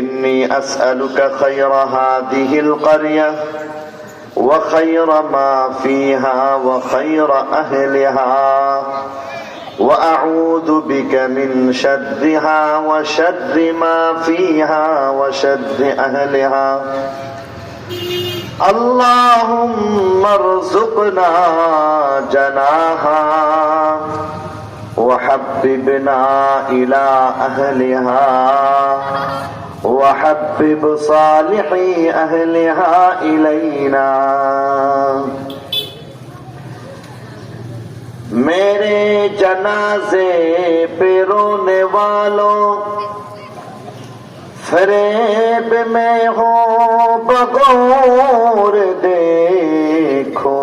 إني أسألك خير هذه القرية وخير ما فيها وخير أهلها وأعوذ بك من شرها وشر ما فيها وشر أهلها اللهم ارزقنا جناها وحببنا إلى أهلها وحبب صالحي أهلها إلينا میرے جنازے پہ رونے والوں فریب میں ہو بغور دیکھو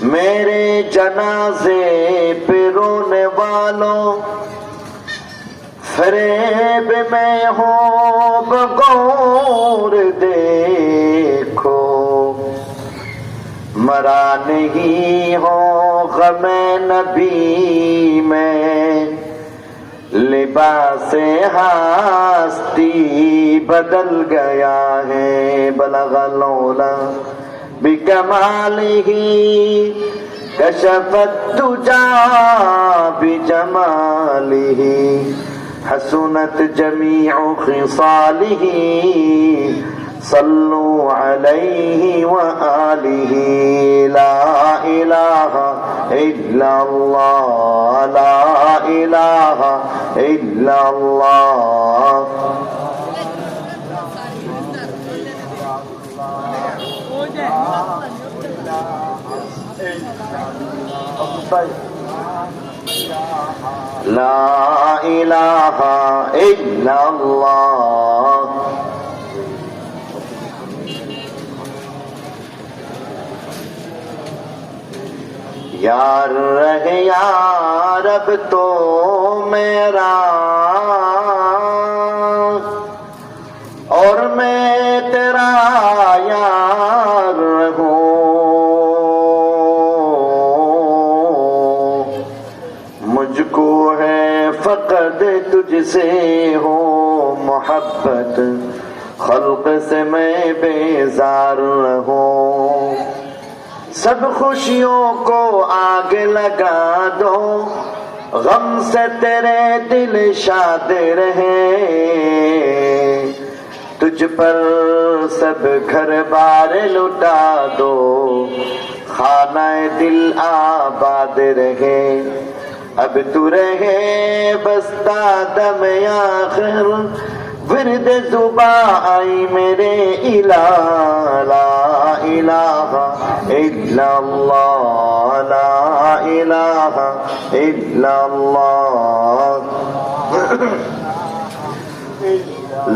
میرے جنازے پہ رونے والوں فریب میں ہو بغور دیکھو مرا نہیں ہو غم نبی میں لباس ہستی بدل گیا ہے بلغ العلا بکمالہ کشف الدجا بجمالہ حسنت جمیع خصالہ صلوا علیہ وآلہ لا الہ الا اللہ لا الہ الا اللہ لا الہ الا اللہ یار رہے یار اب تو میرا اور میں تیرا یار رہوں مجھ کو ہے فقط تجھ سے ہو محبت خلق سے میں بیزار رہوں سب خوشیوں کو آگ لگا دو غم سے تیرے دل شاد رہے تجھ پر سب گھر بار لٹا دو خانہ دل آباد رہے اب تو رہے بستہ دم آخر ورد زباں آئی میرے الہ لا الہ الا اللہ لا الہ الا اللہ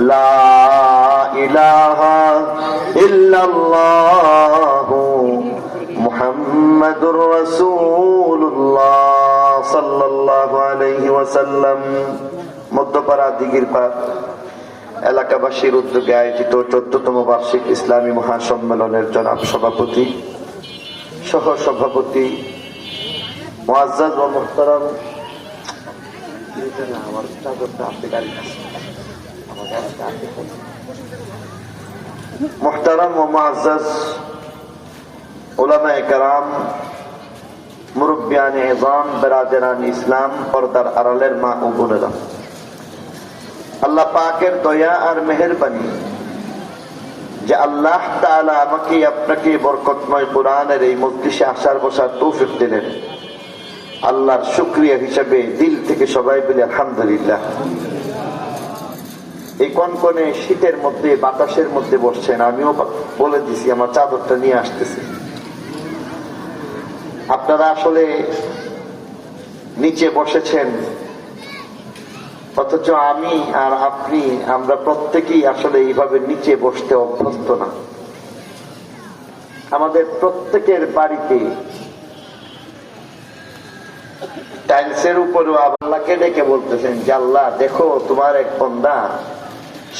لا الہ الا اللہ محمد رسول اللہ صلی اللہ علیہ وسلم মধ্যপাড়া দিঘির পাড় এলাকাবাসীর উদ্যোগে আয়োজিত 14তম বার্ষিক ইসলামী মহাসম্মেলনের জনাব সভাপতি সহ সভাপতি মুআজ্জাজ ও মুহতারাম মুহতারাম ও মুআজ্জাজ উলামায়ে কেরাম মুরব্বিয়ানে ইজাম বিরাদরান ইসলাম পর্দার আড়ালের মা ও বোনেরা আল্লাহ পাকের দয়া আর মেহেরবানি যে আল্লাহ তাআলা আমাকে আপনাকে বরকতময় কোরআনের এই মজলিসে আসার বসার তৌফিক দিলেন আল্লাহর শুকরিয়া হিসেবে দিল থেকে সবাই বলি আলহামদুলিল্লাহ এই কনকনে শীতের মধ্যে বাতাসের মধ্যে বসছেন আমিও বলে দিছি আমার চাদরটা নিয়ে আসতেছি আপনারা আসলে নিচে বসেছেন অথচ আমি আর আপনি আমরা প্রত্যেকেই আসলে এইভাবে নিচে বসতে অভ্যস্ত না আমাদের প্রত্যেকের বাড়িতে টাইলসের উপরেও আল্লাহকে ডেকে বলতেছেন যে আল্লাহ দেখো তোমার এক বান্দা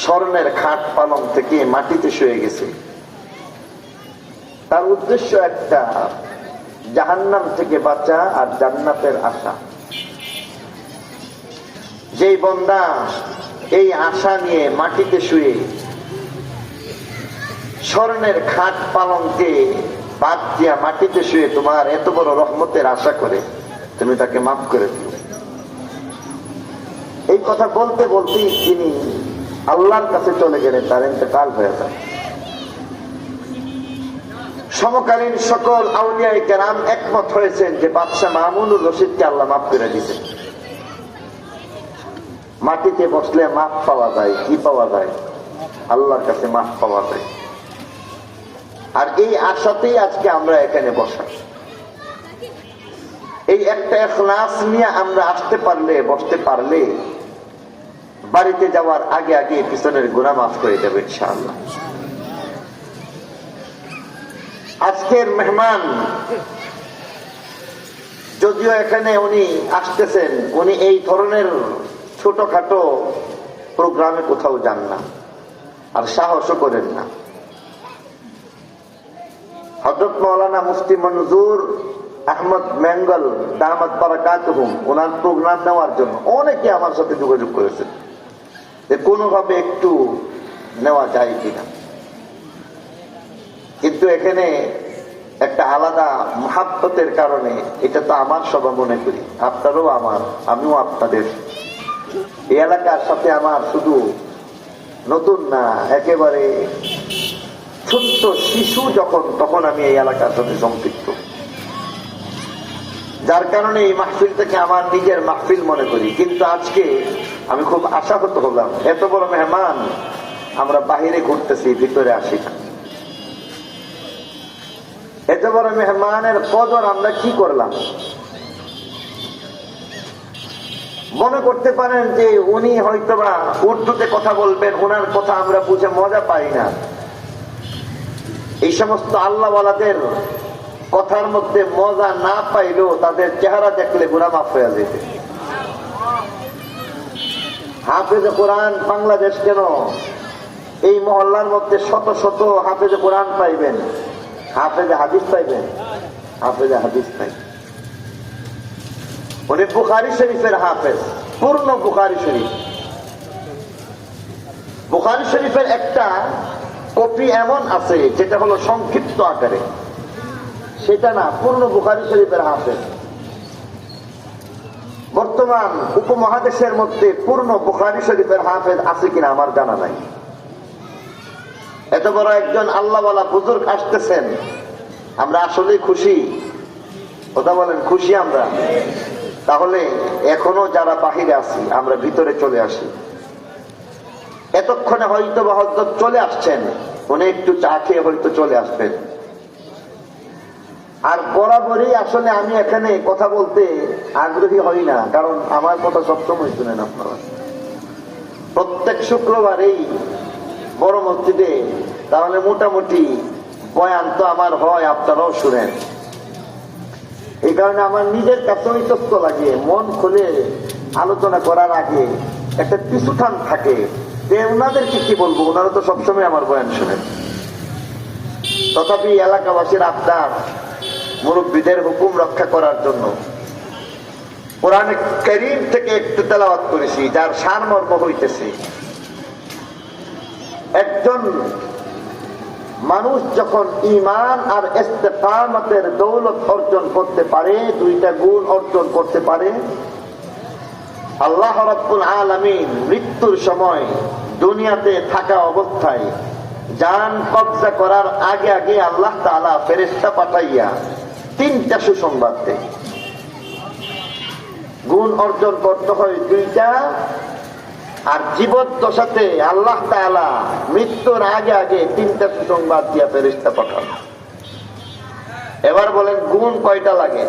স্বর্ণের খাট পালং থেকে মাটিতে শুয়ে গেছে তার উদ্দেশ্য একটা জাহান্নাম থেকে বাঁচা আর জান্নাতের আশা যেই বান্দা এই আশা নিয়ে মাটিতে শুয়ে স্বর্ণের খাট পালঙ্কে বাদ দিয়া মাটিতে শুয়ে তোমার এত বড় রহমতের আশা করে তুমি তাকে মাফ করে দিও। এই কথা বলতে বলতেই তিনি আল্লাহর কাছে চলে গেলেন, তার ইন্তেকাল হয়ে যায়। সমকালীন সকল আউলিয়ায়ে কেরাম একমত হয়েছেন যে বাদশাহ মামুনুর রশিদকে আল্লাহ মাফ করে দিতেন। মাটিতে বসলে মাফ পাওয়া যায়। কি পাওয়া যায়? আল্লাহর কাছে মাফ পাওয়া যায়। আর এই আশাতেই আজকে আমরা এখানে বসা। এই একটা ইখলাস নিয়ে আমরা আসতে পারলে, বসতে পারলে বাড়িতে যাওয়ার আগে আগে পিছনের গুনাহ মাফ করে দেবে ইনশাআল্লাহ। আজকের মেহমান যদিও এখানে উনি আসতেছেন, উনি এই ধরনের ছোটখাটো প্রোগ্রামে কোথাও যান না, আর সাহসও করেন না। হযরত মাওলানা মুফতি মনজুর আহমদ মেঙ্গল দামাত বারাকাতুহুম ওনার প্রোগ্রাম নেওয়ার জন্য অনেকে আমার সাথে যোগাযোগ করেছেন যে কোনোভাবে একটু নেওয়া যায় কিনা। কিন্তু এখানে একটা আলাদা মহাব্বতের কারণে, এটা তো আমার সভা মনে করি, আপনারও আমার, আমিও আপনাদের। এই এলাকার সাথে আমার শুধু নতুন না, একেবারে ছোট্ট শিশু তখন আমি এই এলাকার সাথে সম্পৃক্ত, যার কারণে এই মাহফিলটাকে আমার নিজের মাহফিল মনে করি। কিন্তু আজকে আমি খুব আশাহত হলাম, এত বড় মেহমান আমরা বাহিরে ঘুরতেছি, ভিতরে আসি না। এত বড় মেহমানের কদর আমরা কি করলাম? মনে করতে পারেন যে উনি হয়তোবা উর্দুতে কথা বলবেন, ওনার কথা আমরা বুঝে মজা পাই না। এই সমস্ত আল্লাহওয়ালাদের কথার মধ্যে মজা না পাইলেও তাদের চেহারা দেখলে গুনাহ মাফ হয়ে যেতে। হাফেজে কোরআন বাংলাদেশ কেন, এই মহল্লার মধ্যে শত শত হাফেজে কোরআন পাইবেন, হাফেজে হাদিস পাইবেন, হাফেজে হাদিস পাইবেন। উনি বুখারী শরীফের হাফেজ, পূর্ণ বুখারী শরীফ। বুখারী শরীফের একটা কপি এমন আছে যেটা হলো সংক্ষিপ্ত আকারে, সেটা না, পূর্ণ বুখারী শরীফের হাফেজ। বর্তমান উপমহাদেশের মধ্যে পূর্ণ বুখারী শরীফের হাফেজ আছে কিনা আমার জানা নাই। এত বড় একজন আল্লাহওয়ালা বুজুর্গ আসতেছেন, আমরা আসলেই খুশি। কথা বলেন, খুশি আমরা? তাহলে এখনো যারা বাহিরে আছি আমরা ভিতরে চলে আসি। এতক্ষণে হয়তো বা হযরত চলে আসছেন, উনি একটু চা খেয়ে হয়তো চলে আসবেন। আর বরাবরই আসলে আমি এখানে কথা বলতে আগ্রহী হই না, কারণ আমার কথা সবসময় শুনেন আপনারা। প্রত্যেক শুক্রবারেই বড় মসজিদে তাহলে মোটামুটি বয়ান তো আমার হয়, আপনারাও শুনেন। এই কারণে আমার নিজের কাছে ইতস্ত লাগে, মন খুলে আলোচনা করার আগে একটা পিছুটান থাকে যে ওনাদেরকে কি বলবো, ওনারা তো সবসময় আমার বয়ান শুনেন। তথাপি এলাকাবাসীর আবদার, মুরব্বীদের হুকুম রক্ষা করার জন্য কোরআন কারীম থেকে একটু তেলাওয়াত করেছি, যার সারমর্ম হইতেছে একজন মানুষ যখন ঈমান আর ইস্তেকামতের দৌলত অর্জন করতে পারে, দুইটা গুণ অর্জন করতে পারে, আল্লাহ রাব্বুল আলামিন মৃত্যুর সময় দুনিয়াতে থাকা অবস্থায় জান কবজা করার আগে আগে আল্লাহ তাআলা ফেরেশতা পাঠাইয়া তিনটা সুসংবাদ দেয়। গুণ অর্জন করতে হয় দুইটা, আর জীবদ্দশাতে আল্লাহ তাআলা মৃত্যুর আগে আগে তিনটা সুসংবাদ দিয়া ফেরেশতা পাঠান। এবার বলেন গুণ কয়টা লাগে?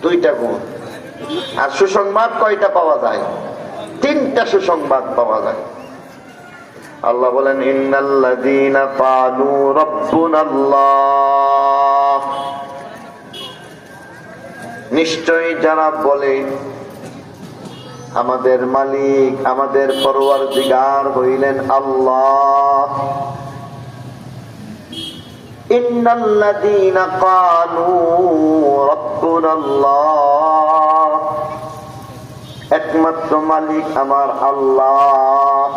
দুইটা গুণ। আর সুসংবাদ কয়টা পাওয়া যায়? তিনটা সুসংবাদ পাওয়া যায়। আল্লাহ বলেন ইন্নাল্লাযীনা ক্বালু রাব্বুনাল্লাহ, নিশ্চয়ই যারা বলে আমাদের মালিক, আমাদের পরওয়ারদিগার হইলেন আল্লাহ। ইন্নাল্লাযীনা ক্বালু রাব্বুনাল্লাহ, একমাত্র মালিক আমার আল্লাহ।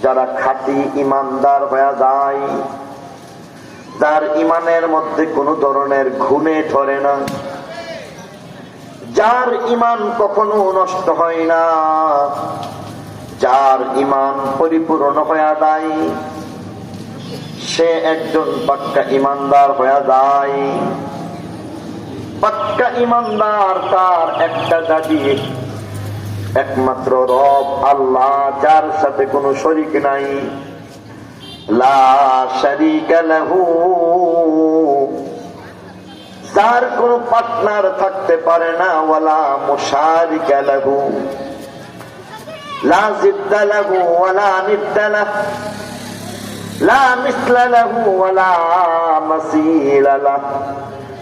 যারা খাঁটি ইমানদার হয়ে যায়, যার ইমানের মধ্যে কোনো ধরনের ঘুণে ধরে না, যার ইমান কখনো নষ্ট হয় না, যার ইমান পরিপূর্ণ হয়ে যায়, সে একজন পাক্কা ইমানদার হয়ে যায়। পাক্কা ইমানদার তার একটা দাবি, একমাত্র রব আল্লাহ, যার সাথে কোনো শরীক নাই। লা শারীকা লাহু, যার কোনো পার্টনার থাকতে পারে না। ওয়ালা মুশারিকা লাহু, লা জিদ্দা লাহু ওয়ালা নিদ্দা লাহু, লা মিসলা লাহু ওয়ালা মাসীলা লাহু,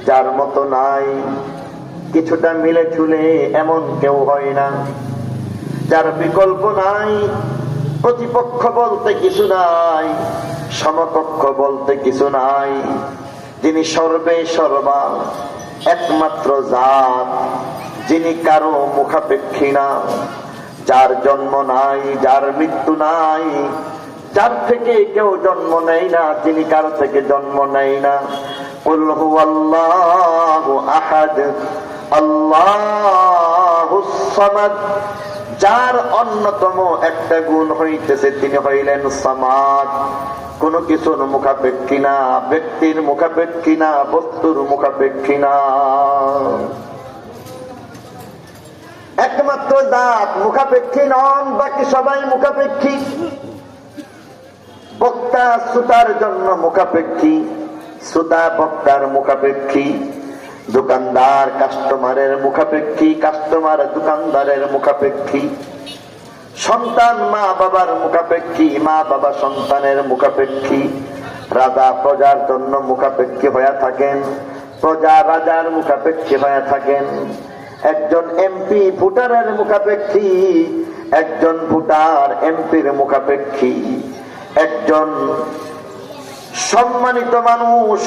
যার মতো নাই, কিছুটা মিলে ঝুলে এমন কেউ হয় না। যার বিকল্প নাই, প্রতিপক্ষ বলতে কিছু নাই, সমকক্ষ বলতে কিছু নাই। যিনি সর্বে সর্বা, একমাত্র জাত, যিনি কারো মুখাপেক্ষী না, যার জন্ম নাই, যার মৃত্যু নাই, যার থেকে কেউ জন্ম নেয় না, যিনি কারো থেকে জন্ম নেয় না। কুল হুয়াল্লাহু আহাদ আল্লাহুস সামাদ, যার অন্যতম একটা গুণ হইতেছে তিনি হইলেন সামাদ। কোন কিছুর মুখাপেক্ষী না, ব্যক্তির মুখাপেক্ষী না, বস্তুর মুখাপেক্ষী না। একমাত্র জাত মুখাপেক্ষী নন, বাকি সবাই মুখাপেক্ষী। বক্তা শ্রোতার জন্য মুখাপেক্ষী, শ্রোতা বক্তার মুখাপেক্ষী। দোকানদার কাস্টমারের মুখাপেক্ষী, কাস্টমার দোকানদারের মুখাপেক্ষী। সন্তান মা বাবার মুখাপেক্ষী, মা বাবা সন্তানের মুখাপেক্ষী। রাজা প্রজার জন্য মুখাপেক্ষী হয়ে থাকেন, প্রজা রাজার মুখাপেক্ষী হয়ে থাকেন। একজন এমপি ভোটারের মুখাপেক্ষী, একজন ভোটার এমপির মুখাপেক্ষী। একজন সম্মানিত মানুষ,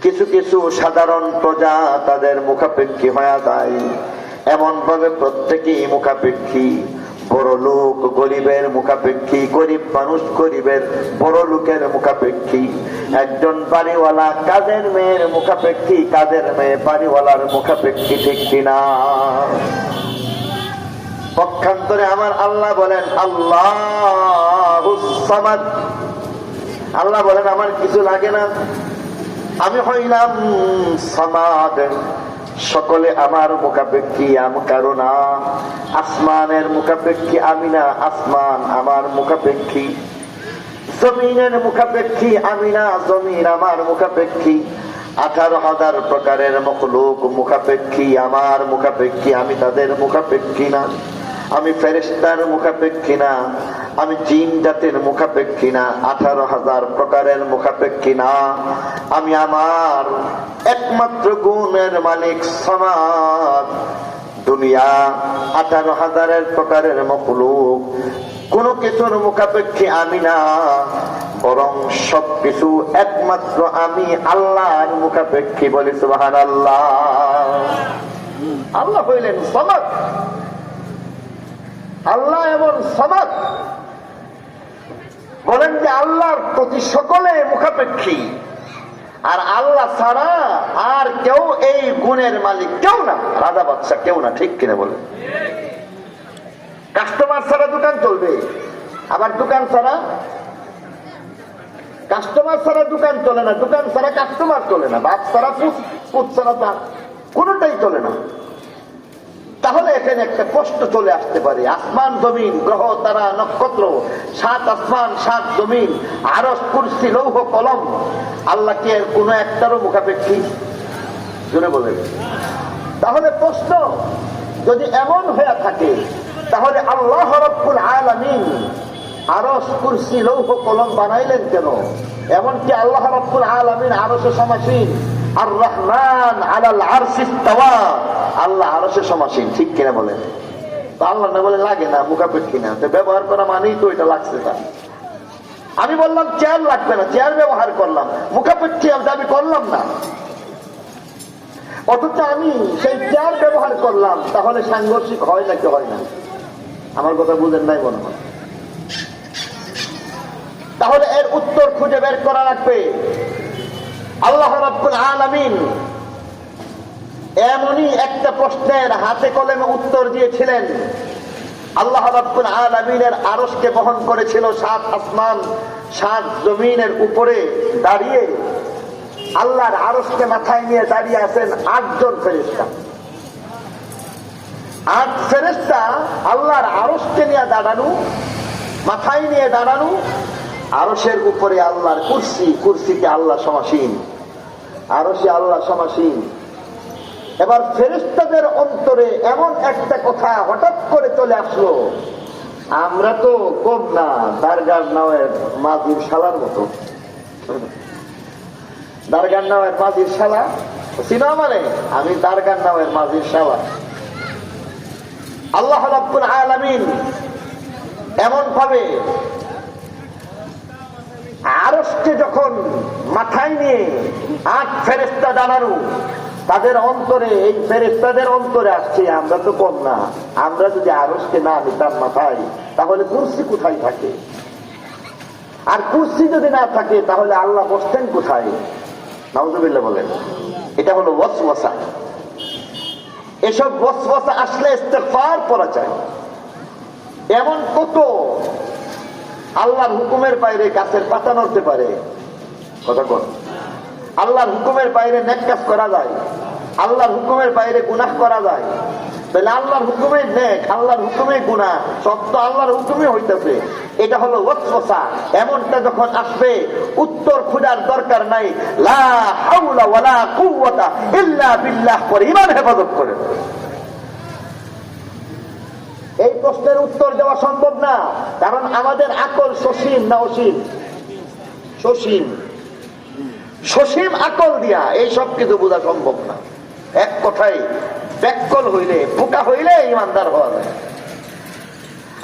কিছু কিছু সাধারণ প্রজা তাদের মুখাপেক্ষী হয়ে যায়। এমন ভাবে প্রত্যেকেই মুখাপেক্ষী। বড় লোক গরিবের মুখাপেক্ষী, গরিব মানুষ গরিবের বড় লোকের মুখাপেক্ষী। একজন বাড়িওয়ালা কাজের মেয়ের মুখাপেক্ষী, কাজের মেয়ে বাড়িওয়ালার মুখাপেক্ষী, ঠিক কিনা? পক্ষান্তরে আমার আল্লাহ বলেন আল্লাহুস সামাদ। আল্লাহ বলেন আমার কিছু লাগে না, আমি হইলাম সামাদ, সকলে আমার মুখাপেক্ষী, আমি কারো না। আসমানের মুখাপেক্ষী আমি না, আসমান আমার মুখাপেক্ষী। জমিনের মুখাপেক্ষী আমি না, জমিন আমার মুখাপেক্ষী। 18,000 প্রকারের মখলুক মুখাপেক্ষী, আমার মুখাপেক্ষী, আমি তাদের মুখাপেক্ষী না। আমি ফেরেশতার মুখাপেক্ষী না, আমি জিন জাতির মুখাপেক্ষী না, 18,000 প্রকারের মুখাপেক্ষী না। আমি আমার একমাত্র গুণের মালিক সামাদ। দুনিয়া 18,000 প্রকারের মখলুক, কোন কিছুর মুখাপেক্ষী আমি না, বরং সবকিছু একমাত্র আমি আল্লাহর মুখাপেক্ষী। বলি সুবহানাল্লাহ। আল্লাহ হইলেন সামাদ। আল্লাহ এমন সামাদ, বলেন যে আল্লাহর প্রতি সকলে মুখাপেক্ষী। আর আল্লাহ ছাড়া আর কেউ এই গুণের মালিক কেউ না, রাজা বাদশা কেউ না, ঠিক কিনা বলেন? কাস্টমার ছাড়া দোকান চলবে, আবার দোকান ছাড়া কাস্টমার ছাড়া দোকান চলে না, দোকান ছাড়া কাস্টমার চলে না, বাপ ছাড়া পুত ছাড়া তা কোনটাই চলে না। তাহলে এখানে একটা কষ্ট চলে আসতে পারে। আসমান জমিন, গ্রহ তারা নক্ষত্র, 7 আসমান 7 জমিন, আরশ কুরসি লৌহ কলম, আল্লাহ কি এর কোন একটারও মুখাপেক্ষী? জোরে বলেন। তাহলে প্রশ্ন, যদি এমন হয়ে থাকে তাহলে আল্লাহ রাব্বুল আলামিন আরশ কুরসি লৌহ কলম বানাইলেন কেন? এমনকি আল্লাহ রাব্বুল আলামিন আরশে সমাসীন, আর রহমান আলাল আরশি ইস্তাওয়া, আল্লাহ আরশে সমাসীন, ঠিক কিনা বলেন? আল্লাহ না বলে লাগে না, মুখাপেক্ষী না, তো ব্যবহার করা মানেই তো এটা লাগছে না। আমি বললাম চেয়ার লাগবে না, চেয়ার ব্যবহার করলাম, মুখাপেক্ষী দাবি করলাম না। অথচ আমি সেই চেয়ার ব্যবহার করলাম, তাহলে সাংঘর্ষিক হয় নাকি হয় না? আমার কথা বুঝেন নাই মনে হয়। তাহলে এর উত্তর খুঁজে বের করা লাগবে। আল্লাহ রাব্বুল আলামিন এমনই একটা প্রশ্নের হাতে কলমে উত্তর দিয়েছিলেন। আল্লাহ রাব্বুল আলামিনের আরশকে বহন করেছিল 7 আসমান 7 জমিনের উপরে দাঁড়িয়ে। আল্লাহর আরশকে মাথায় নিয়ে দাঁড়িয়ে আছেন 8 জন ফেরেশতা। 8 ফেরেশতা আল্লাহর আরশকে নিয়ে দাঁড়ানো, মাথায় নিয়ে দাঁড়ানো। আরশের উপরে আল্লাহর কুরসি, কুরসিতে আল্লাহ সমাসীন, আরশে আল্লাহ সমাসীন। এবার ফেরেশতাদের অন্তরে এমন একটা কথা হঠাৎ করে চলে আসলো, আমরা তো কম না দারগার নাওয়ের মাঝির শালার মতো। দারগার নাওয়ের মাঝির শালা চিনা? মানে আমি দারগার নাওয়ের মাঝির শালা। আল্লাহ রাব্বুল আলামিন এমন ভাবে আরশকে যখন মাথায় নিয়ে 8 ফেরেশতা দাঁড়ানো, তাদের অন্তরে, এই ফেরেশতাদের অন্তরে আসছে, আমরা তো কম না, আমরা যদি আরশকে না নিতাম মাথায়, তাহলে কুরসি কোথায় থাকে? আর কুরসি যদি না থাকে তাহলে আল্লাহ বসতেন কোথায়? নাউযুবিল্লাহ বলেন। এটা হলো ওয়াসওয়াসা। এসব ওয়াসওয়াসা আসলে ইস্তিগফার করা চাই। এমন কত আল্লাহর হুকুমের বাইরে গাছের পাতা নড়তে পারে, কথা কোন? আল্লাহর হুকুমের বাইরে নেক কাজ করা যায়, আল্লাহর হুকুমের বাইরে গুনাহ করা যায়। তাহলে আল্লাহর হুকুমে নেক, আল্লাহর হুকুমে গুনাহ, সব তো আল্লাহর হুকুমে হইতেছে। এটা হলো ওয়াসওয়াসা। এমনটা যখন আসবে, উত্তর খোঁজার দরকার নাই, লা হাওলা ওয়ালা কুওয়াতা ইল্লা বিল্লাহ করে ঈমান হেফাজত করেন। এই প্রশ্নের উত্তর দেওয়া সম্ভব না, কারণ আমাদের আকল সসীম না অসীম? সসীম। সসীম আকল দিয়া এই সব কিছু বোঝা সম্ভব না। এক কথায় ব্যাকল হইলে, বোকা হইলে ইমানদার হওয়া যায়।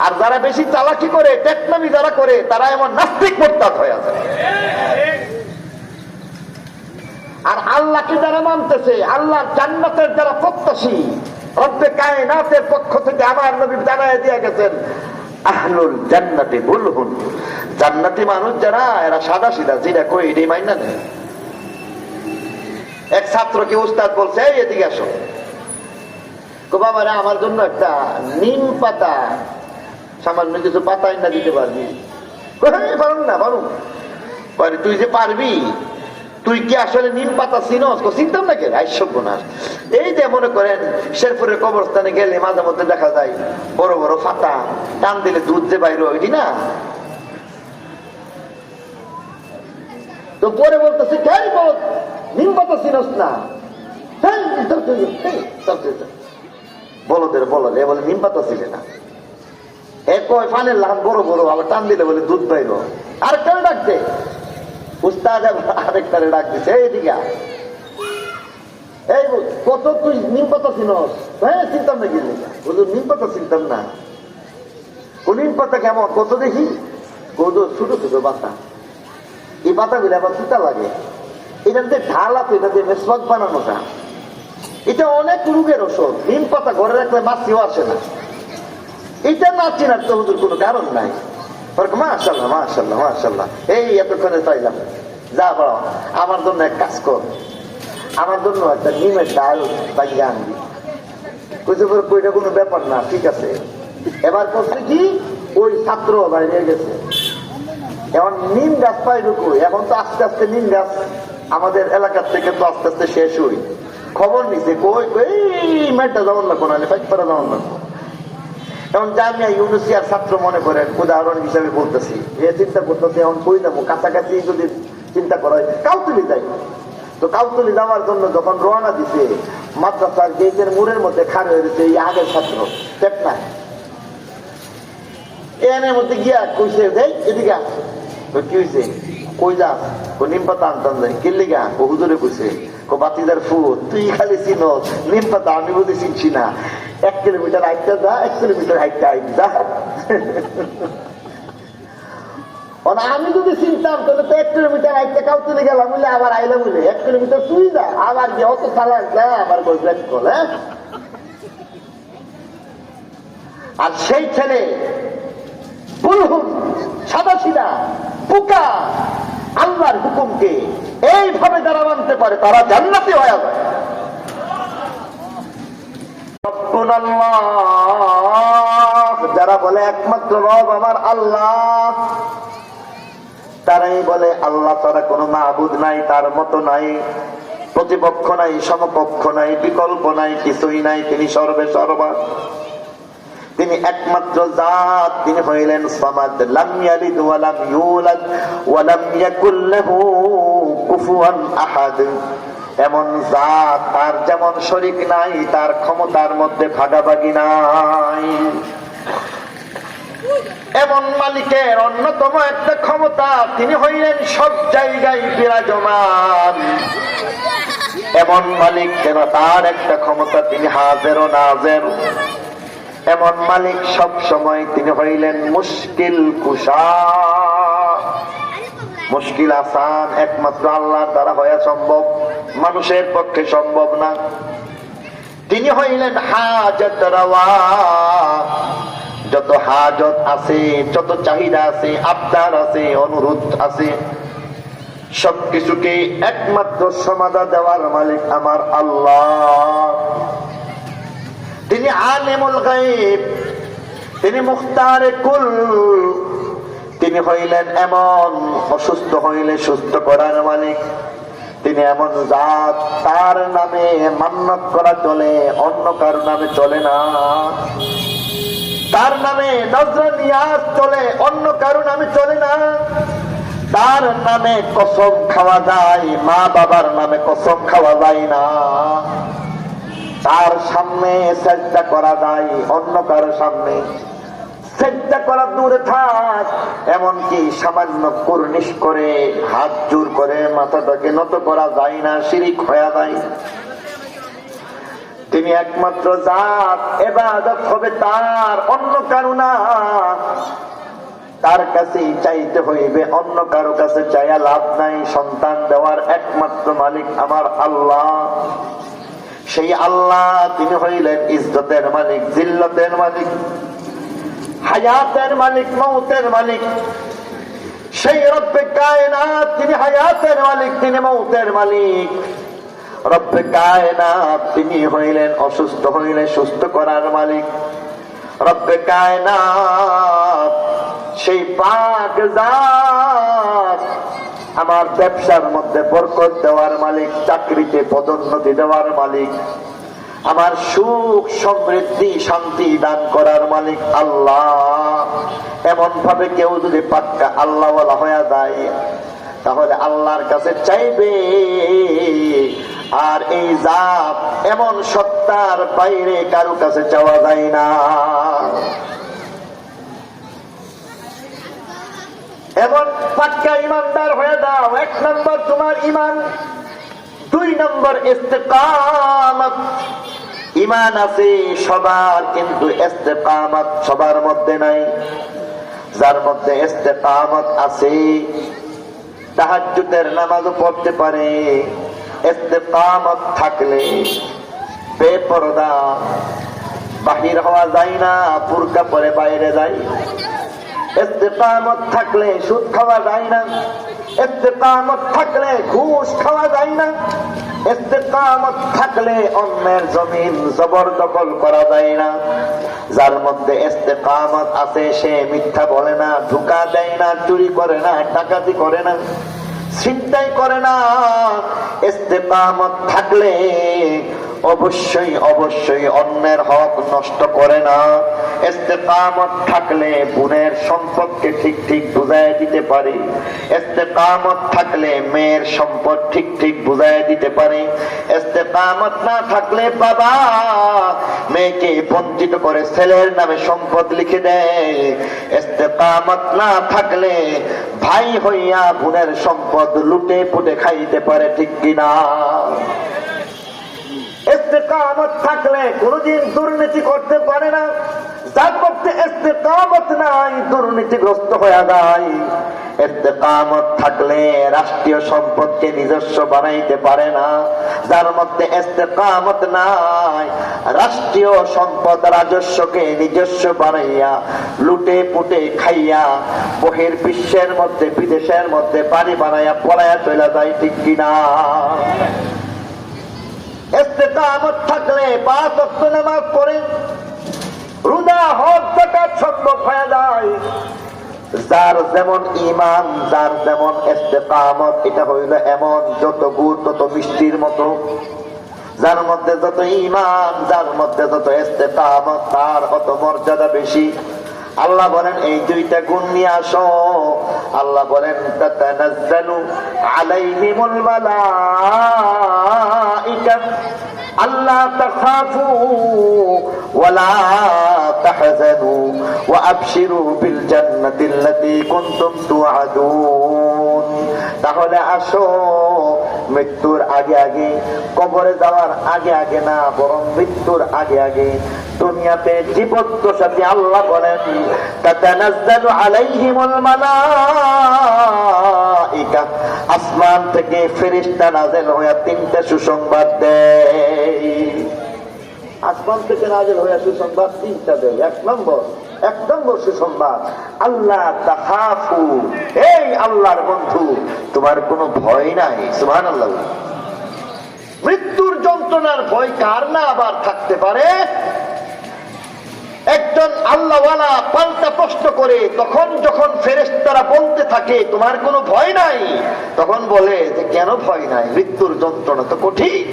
আর যারা বেশি চালাকি করে, টেকনামি যারা করে, তারা এমন নাস্তিক মোরতাদ হয়ে যায়। আর আল্লাহকে যারা মানতেছে, আল্লাহর জান্নাতের যারা প্রত্যাশী, রব্বে কায়নাতের পক্ষ থেকে আমার নবী জানায় দিয়ে গেছেন, আহলুল জান্নাতি বুলহুন, জান্নাতি মানুষ যারা, এরা সাদা সিধা, যেটা কই এটাই মাইনা নেয়। এক ছাত্রকে উস্তাদ বলছে, এদিকে আসো, বাবারা আমার জন্য একটা নিম পাতা, সামান্য কিছু পাতা না দিতে পারবি? পারুন না, পারুন। তুই যে পারবি, তুই কি আসলে নিম পাতা চিনস? চিনতাম না। কে আইসব্যনাশ। এই যে মনে করেন শেরপুরের কবরস্থানে গেলে মাঝে মধ্যে দেখা যায় বড় বড় পাতা, টান দিলে দুধ যে বাইরে, ওইটি না? তো পরে বলতেছে, নিম পাতা চিনস না? বলদের বলদ এ বলে নিম পাতা ছিলে না। ফানের লাভ বড় বড়, আবার টান দিলে বলে দুধ বাইর। আরেকটা ডাকছে উস্তাদ, আরেকটারে ডাক দিচ্ছে, এইদিকে এই কত তুই নিম পাতা চিনস? হ্যাঁ চিনতাম না। কি নিম পাতা চিনতাম না? নিম পাতা কেমন কত দেখি? ছোট ছোট পাতা। এই পাতাগুলো আবার তিতা লাগে। এটার যে ঢাল আছে, এটা দিয়ে মেসওয়াক বানানোটা, এটা অনেক রোগের ওষুধ। নিম পাতা ঘরে রাখলে মাছিও আসে না। এটা না চেনার তো হুজুর কোনো কারণ নাই। মাশাআল্লাহ মাশাআল্লাহ মাশাআল্লাহ, এই এতক্ষণে পাইলাম, যা বড় আমার জন্য এক কাজ কর, আমার জন্য একটা নিমের ডাল বাগিয়ে আনবি। কইটা কোনো ব্যাপার না, ঠিক আছে। এবার করছে কি, ওই ছাত্র বাইরে গেছে, এখন নিম গাছ পাই ঢুকু। এখন তো আস্তে আস্তে নিম গাছ আমাদের এলাকার থেকে তো আস্তে আস্তে শেষ হই। খবর নিছে, কই মেয়েটা যেমন না কোন পাইপারা যেমন না। এখন জামিয়া ইউনিভার্সিটির ছাত্র মনে করেন, উদাহরণ হিসাবে বলতেছি, এ চিন্তা করতেছি এখন কই যাবো, কাছাকাছি যদি চিন্তা করা হয় কাউতুলি যাই। তো কাউতুলি যাওয়ার জন্য যখন রওনা দিছে, মাদ্রাসার গেটের মোড়ের মধ্যে খাড়ে হয়েছে এই আগের ছাত্র টেকনায়। এর মধ্যে গিয়া কইছে, এদিকে কি হয়েছে? কই যা? নিম পাতা আনতাম যাই। কিনলে গা? হুজুরে কইছে, বাতিদার ফুল তুই খালি চিনস, নিম পাতা আমি বুঝি চিনছি না। 1 কিলোমিটার হাইটটা যা, 1 কিলোমিটার হাইটটা যা। আমি যদি চিনতাম তাহলে তো 1 কিলোমিটার আইতে কাউ তুলে গেলাম বলে আবার আইলাম বলে 1 কিলোমিটার তুই যা আবার যে অত চালাক যা আবার বলবেন বলে। আর সেই ছেলে বুলহুন সাদা সিধা পোকা আল্লাহর হুকুমকে এইভাবে যারা মানতে পারে তারা জান্নাতি হয়ে যায়। যারা বলে একমাত্র রব আমার আল্লাহ, তারাই বলে আল্লাহ ছাড়া কোনো মাবুদ নাই, তার মতো নাই, প্রতিপক্ষ নাই, সমপক্ষ নাই, বিকল্প নাই, কিছুই নাই, তিনি সর্বে সর্বা, তিনি একমাত্র জাত, তিনি হইলেন সামাদ, লাম ইয়ালিদ ওয়া লাম ইউলাদ ওয়া লাম ইয়াকুল লাহু কুফুয়ান আহাদ। এমন জাত, তার যেমন শরীক নাই, তার ক্ষমতার মধ্যে ভাগাভাগি নাই। এমন মালিকের অন্যতম একটা ক্ষমতা, তিনি হইলেন সব জায়গায় বিরাজমান। এমন মালিক কেন, তার একটা ক্ষমতা, তিনি হাজের ও নাজের। এমন মালিক সব সময়, তিনি হইলেন মুশকিল কুশা। মুশকিল আসান একমাত্র আল্লাহর দ্বারা হওয়া সম্ভব, মানুষের পক্ষে সম্ভব না। তিনি হইলেন হাজত রাওয়া। যত হাজত আছে, যত চাহিদা আছে, আবদার আছে, অনুরোধ আছে, সবকিছুকে একমাত্র সমাধা দেওয়ার মালিক আমার আল্লাহ। তিনি আলিমুল গায়ব, তিনি মুখতারে কুল। তিনি হইলেন এমন অসুস্থ হইলে সুস্থ করার মালিক। তিনি এমন জাত, তার নামে মান্নত করা চলে, অন্য কারো নামে চলে না। তার নামে নজর নিয়াজ চলে, অন্য কারো নামে চলে না। তার নামে কসম খাওয়া যায়, মা বাবার নামে কসম খাওয়া যায় না। তার সামনে সেজদা করা যায়, অন্য কারো সামনে সেজদা করা দূরে থাক, এমনকি সামান্য কুর্নিশ করে হাত জোর করে মাথাটাকে নত করা যায় না, শিরিক হয়ে যায়। তিনি একমাত্র জাত, ইবাদত হবে তার, অন্য কারো না। তার কাছেই চাইতে হইবে, অন্য কারো কাছে চাইয়া লাভ নাই। সন্তান দেওয়ার একমাত্র মালিক আমার আল্লাহ। সেই আল্লাহ, তিনি হইলেন ইজ্জতের মালিক, জিল্লতের মালিক, হায়াতের মালিক, মৌতের মালিক। সেই রব্বে কায়নাত, তিনি হায়াতের মালিক, তিনি মৌতের মালিক। রব্বে কায়নাত, তিনি হইলেন অসুস্থ হইলে সুস্থ করার মালিক। রব্বে কায়নাত, সেই পাক জাত, আমার ব্যবসার মধ্যে বরকত দেওয়ার মালিক, চাকরিতে পদোন্নতি দেওয়ার মালিক, আমার সুখ সমৃদ্ধি শান্তি দান করার মালিক আল্লাহ। এমন ভাবে কেউ যদি পাক্কা আল্লাহ ওয়ালা হয়ে যায়, তাহলে আল্লাহর কাছে চাইবে। আর এই জাত এমন সত্তার বাইরে কারো কাছে চাওয়া যায় না। এমন পাক্কা ইমানদার হয়ে দাও। 1 নম্বর তোমার ইমান, 2 নম্বর ইস্তেকামত। ইমান আছে সবার, কিন্তু ইস্তেকামত সবার মধ্যে নাই। যার মধ্যে ইস্তেকামত আছে, তাহাজ্জুদের নামাজও পড়তে পারে। ইস্তেকামত থাকলে বেপরদা, বাহির হওয়া যায় না, বুরকা পরে বাইরে যায়। ইস্তেকামত থাকলে সুদ খাওয়া যায় না। ইস্তেকামত থাকলে ঘুষ খাওয়া যায় না। ইস্তেকামত থাকলে অন্যের জমিন জবরদখল করা যায় না। যার মধ্যে ইস্তেকামত আছে, সে মিথ্যা বলে না, ধোঁকা দেয় না, চুরি করে না, ডাকাতি করে না, ছিনতাই করে না। ইস্তেকামত থাকলে অবশ্যই অবশ্যই অন্যের হক নষ্ট করে না। ইস্তেকামত থাকলে বোনের সম্পদকে ঠিক ঠিক বুঝায় দিতে পারে। ইস্তেকামত থাকলে মেয়ের সম্পদ ঠিক ঠিক বুঝায় দিতে পারে। ইস্তেকামত না থাকলে বাবা মেয়েকে বঞ্চিত করে ছেলের নামে সম্পদ লিখে দেয়। ইস্তেকামত না থাকলে ভাই হইয়া বোনের সম্পদ লুটে পুটে খাইতে পারে, ঠিক কিনা? ইস্তেকামত থাকলে কোনদিন দুর্নীতি করতে পারে না। যার মধ্যে ইস্তেকামত নাই, দুর্নীতিগ্রস্ত হয়ে যায়। ইস্তেকামত থাকলে রাষ্ট্রীয় সম্পদকে নিজস্ব বানাইতে পারে না। যার মধ্যে ইস্তেকামত নাই, রাষ্ট্রীয় সম্পদ রাজস্বকে নিজস্ব বানাইয়া লুটে পুটে খাইয়া বহির বিশ্বের মধ্যে বিদেশের মধ্যে বাড়ি বানাইয়া পলাইয়া চলে যায়, ঠিক কিনা? ইস্তেকামত থাকলে 5 ওয়াক্ত নামাজ পড়ে রোজা হজ যাকাত সম্ভব হয়ে যায়। যার যেমন ঈমান, যার যেমন ইস্তেকামত, এটা হইল এমন যত গুড় তত মিষ্টির মতো। যার মধ্যে যত ঈমান, যার মধ্যে যত ইস্তেকামত, তার অত মর্যাদা বেশি। আল্লাহ বলেন এই 2টা গুণ নিয়ে আসো। আল্লাহ বলেন তাতানাজ্জালু আলাইহিমুল মালাইকা আল্লা তাখাফু ওয়ালা তাহজানু ওয়া আবশিরু বিল জান্নাতিল্লাতী কুনতুম তুআদুন। তাহলে আসো, মৃত্যুর আগে আগে, কবরে যাওয়ার আগে আগে না, বরং মৃত্যুর আগে আগে দুনিয়াতে জীবদ্দশাতে আল্লাহ বলেন তাতানাজ্জালু আলাইহিমুল মালাইকা, আসমান থেকে ফেরেশতা নাযিল হয়ে 3টা সুসংবাদ দেয়। আসমান থেকে নাযিল হয়ে সুসংবাদ 3টা দেয়। এক নম্বর সুসংবাদ, আল্লাহ তাখাফু, এই আল্লাহর বন্ধু, তোমার কোনো ভয় নাই। সুবহানাল্লাহ। মৃত্যুর যন্ত্রণার ভয় কার না আবার থাকতে পারে? একজন আল্লাহওয়ালা পাল্টা প্রশ্ন করে, তখন যখন ফেরেশতারা বলতে থাকে তোমার কোনো ভয় নাই, তখন বলে যে কেন ভয় নাই, মৃত্যুর যন্ত্রণা তো কঠিন।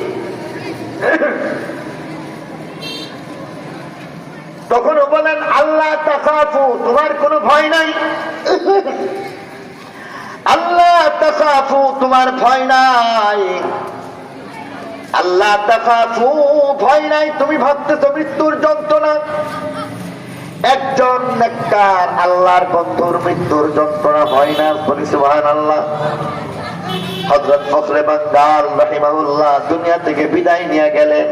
তখন বলেন আল্লাহ তাখাফু, তোমার কোনো ভয় নাই। আল্লাহ তাখাফু, তোমার ভয় নাই। আল্লাহ তাখাফু, ভয় নাই। তুমি ভাবতেছো মৃত্যুর যন্ত্রণা। একজন নেককার আল্লাহর বন্ধুর মৃত্যুর যন্ত্রণা ভয় না, বলি সুবহানাল্লাহ। হযরত ফখরে বাঙ্গাল রাহিমাহুল্লাহ দুনিয়া থেকে বিদায় নিয়ে গেলেন।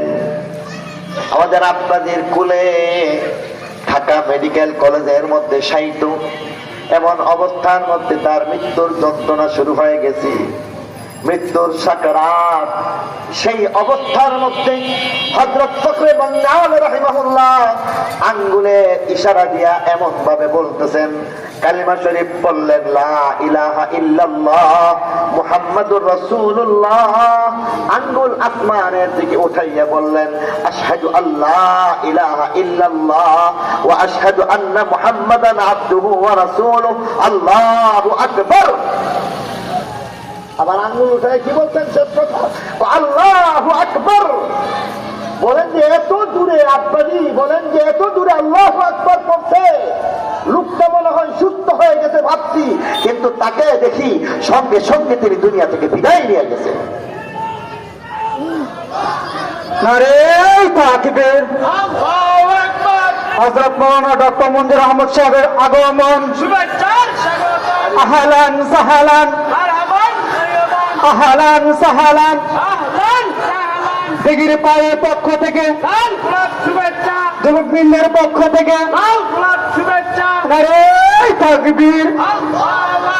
আমাদের আপনাদের কুলে ঢাকা মেডিকেল কলেজের মধ্যে শায়িত, এমন অবস্থার মধ্যে তার মৃত্যুর যন্ত্রণা শুরু হয়ে গেছে, মৃত্যুর সাকরাত। সেই অবস্থার মধ্যে হযরত ফখরে বাঙ্গাল রাহিমাহুল্লাহ আঙ্গুলে ইশারা দিয়া এমন ভাবে বলতেছেন, কালিমা শরীফ বললেন লা ইলাহা ইল্লাল্লাহ মুহাম্মাদুর রাসূলুল্লাহ। আঙ্গুল আসমানের দিকে উঠাইয়া বললেন আশহাদু আল্লা ইলাহা ইল্লাল্লাহ ওয়া আশহাদু আন্না মুহাম্মাদান আবদুহু ওয়া রাসূলুহু, আল্লাহু আকবার। আবার আঙ্গুল উঠায় কি বলতেন? সব কথা আল্লাহু আকবার। বলেন যে এত দূরে, আব্বাজি বলেন যে এত দূরে আল্লাহু আকবার পড়ছে, লোকটা মনে হয় সুস্থ হয়ে গেছে ভাবছি, কিন্তু তাকে দেখি সঙ্গে সঙ্গে তিনি দুনিয়া থেকে বিদায় নিয়ে গেছে। নারে তাকবীর, আল্লাহু আকবার। হযরত মাওলানা ডক্টর মঞ্জুর আহমদ সাহেবের আগমন, শুভেচ্ছার স্বাগত। আহলান সাহলান, মারহাবান, আহলান সাহলান, আহলান সাহলান। দিগির পায়ের পক্ষ থেকে লাল গোলাপ শুভেচ্ছা, যুবকবৃন্দের পক্ষ থেকে লাল গোলাপ শুভেচ্ছা। নারে তাকবীর, আল্লাহু